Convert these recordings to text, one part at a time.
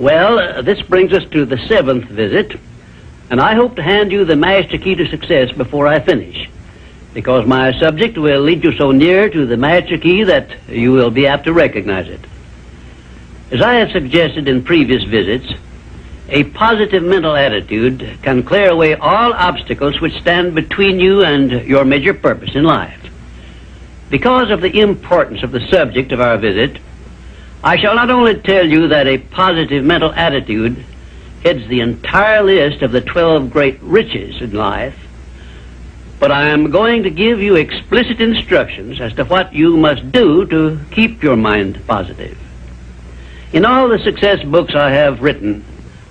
Well, this brings us to the 7th visit, and I hope to hand you the master key to success before I finish, because my subject will lead you so near to the master key that you will be apt to recognize it. As I have suggested in previous visits, a positive mental attitude can clear away all obstacles which stand between you and your major purpose in life. Because of the importance of the subject of our visit, I shall not only tell you that a positive mental attitude heads the entire list of the 12 great riches in life, but I am going to give you explicit instructions as to what you must do to keep your mind positive. In all the success books I have written,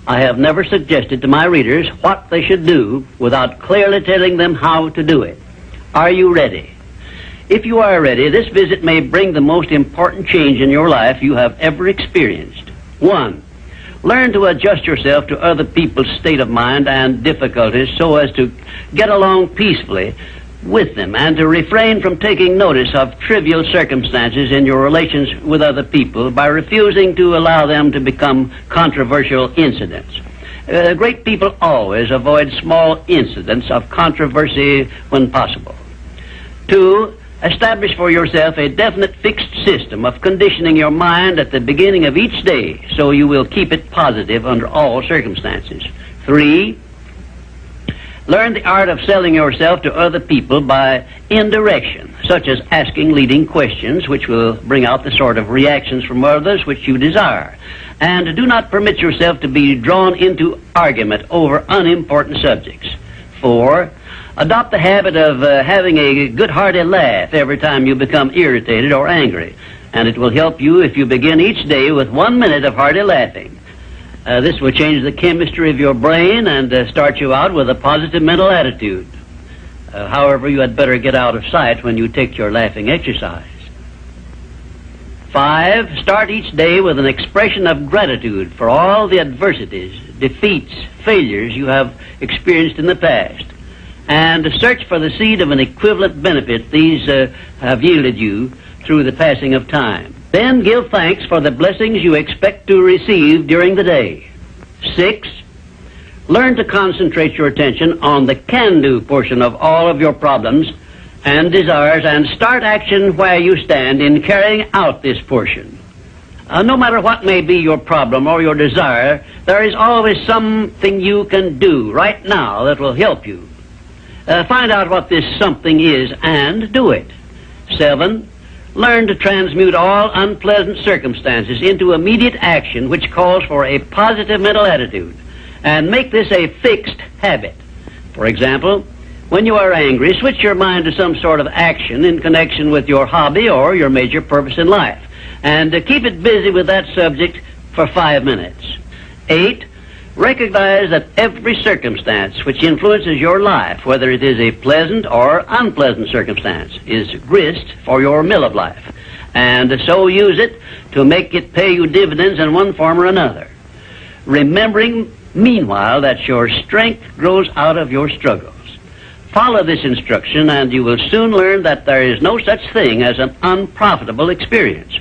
I have never suggested to my readers what they should do without clearly telling them how to do it. Are you ready? If you are ready, this visit may bring the most important change in your life you have ever experienced. 1. Learn to adjust yourself to other people's state of mind and difficulties so as to get along peacefully with them and to refrain from taking notice of trivial circumstances in your relations with other people by refusing to allow them to become controversial incidents. Great people always avoid small incidents of controversy when possible. 2. Establish for yourself a definite fixed system of conditioning your mind at the beginning of each day so you will keep it positive under all circumstances. 3. Learn the art of selling yourself to other people by indirection, such as asking leading questions which will bring out the sort of reactions from others which you desire. And do not permit yourself to be drawn into argument over unimportant subjects. 4. Adopt the habit of having a good-hearted laugh every time you become irritated or angry, and it will help you if you begin each day with 1 minute of hearty laughing. This will change the chemistry of your brain and start you out with a positive mental attitude. However, you had better get out of sight when you take your laughing exercise. 5. Start each day with an expression of gratitude for all the adversities, defeats, failures you have experienced in the past, and search for the seed of an equivalent benefit these have yielded you through the passing of time. Then give thanks for the blessings you expect to receive during the day. 6. Learn to concentrate your attention on the can-do portion of all of your problems and desires and start action where you stand in carrying out this portion. No matter what may be your problem or your desire, there is always something you can do right now that will help you. Find out what this something is and do it. 7. Learn to transmute all unpleasant circumstances into immediate action which calls for a positive mental attitude, and make this a fixed habit. For example, when you are angry, switch your mind to some sort of action in connection with your hobby or your major purpose in life, and keep it busy with that subject for 5 minutes. 8. Recognize that every circumstance which influences your life, whether it is a pleasant or unpleasant circumstance, is grist for your mill of life, and so use it to make it pay you dividends in one form or another, remembering meanwhile that your strength grows out of your struggles. Follow this instruction and you will soon learn that there is no such thing as an unprofitable experience.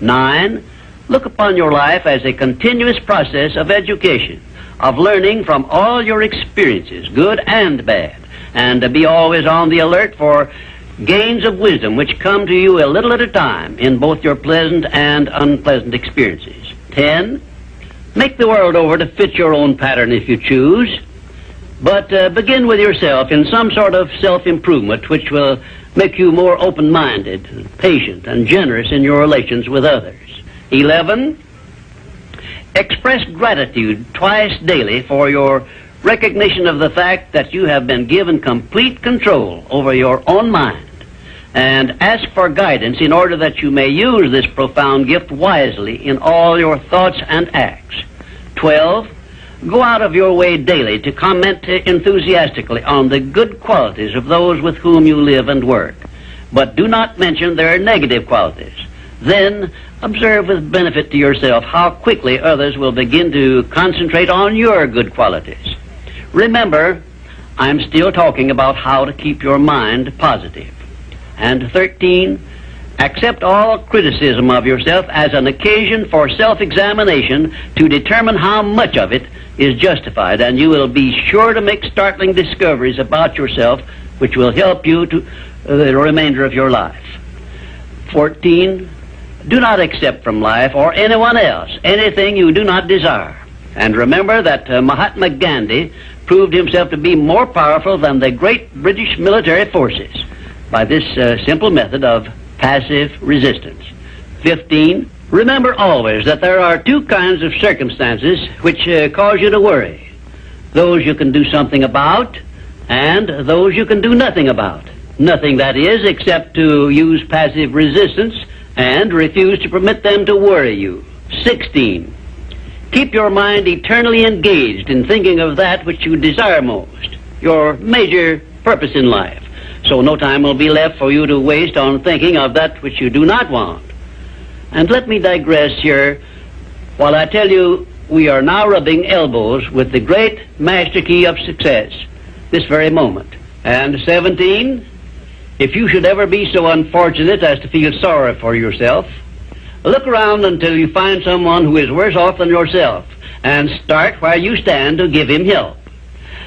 9. Look upon your life as a continuous process of education, of learning from all your experiences, good and bad, and be always on the alert for gains of wisdom which come to you a little at a time in both your pleasant and unpleasant experiences. 10. Make the world over to fit your own pattern if you choose, but begin with yourself in some sort of self-improvement which will make you more open-minded, patient, and generous in your relations with others. 11. Express gratitude twice daily for your recognition of the fact that you have been given complete control over your own mind, and ask for guidance in order that you may use this profound gift wisely in all your thoughts and acts. 12. Go out of your way daily to comment enthusiastically on the good qualities of those with whom you live and work, but do not mention their negative qualities. Then observe with benefit to yourself how quickly others will begin to concentrate on your good qualities. Remember, I'm still talking about how to keep your mind positive. And 13, Accept all criticism of yourself as an occasion for self-examination to determine how much of it is justified, and you will be sure to make startling discoveries about yourself which will help you to the remainder of your life. 14. Do not accept from life or anyone else anything you do not desire. And remember that Mahatma Gandhi proved himself to be more powerful than the great British military forces by this simple method of passive resistance. 15. Remember always that there are two kinds of circumstances which cause you to worry. Those you can do something about, and those you can do nothing about. Nothing, that is, except to use passive resistance and refuse to permit them to worry you. 16. Keep your mind eternally engaged in thinking of that which you desire most, your major purpose in life, so no time will be left for you to waste on thinking of that which you do not want. And let me digress here while I tell you we are now rubbing elbows with the great master key of success this very moment. And 17, if you should ever be so unfortunate as to feel sorry for yourself, look around until you find someone who is worse off than yourself, and start where you stand to give him help.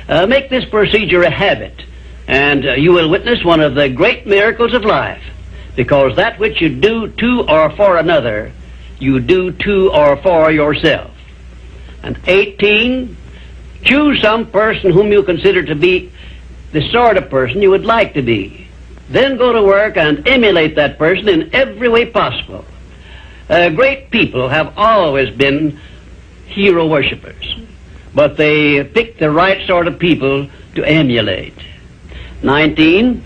Make this procedure a habit, and you will witness one of the great miracles of life, because that which you do to or for another, you do to or for yourself. And 18, choose some person whom you consider to be the sort of person you would like to be. Then go to work and emulate that person in every way possible. Great people have always been hero worshippers, but they pick the right sort of people to emulate. 19,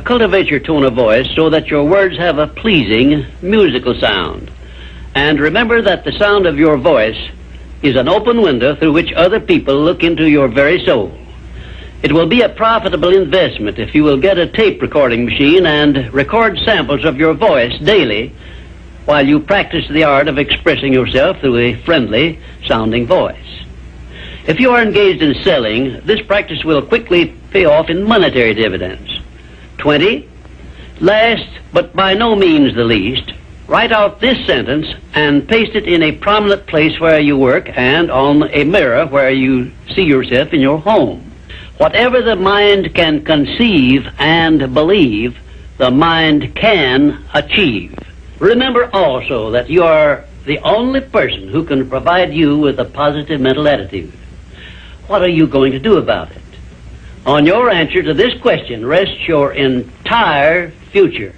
cultivate your tone of voice so that your words have a pleasing musical sound. And remember that the sound of your voice is an open window through which other people look into your very soul. It will be a profitable investment if you will get a tape recording machine and record samples of your voice daily while you practice the art of expressing yourself through a friendly sounding voice. If you are engaged in selling, this practice will quickly pay off in monetary dividends. 20, last but by no means the least, write out this sentence and paste it in a prominent place where you work and on a mirror where you see yourself in your home. Whatever the mind can conceive and believe, the mind can achieve. Remember also that you are the only person who can provide you with a positive mental attitude. What are you going to do about it? On your answer to this question rests your entire future.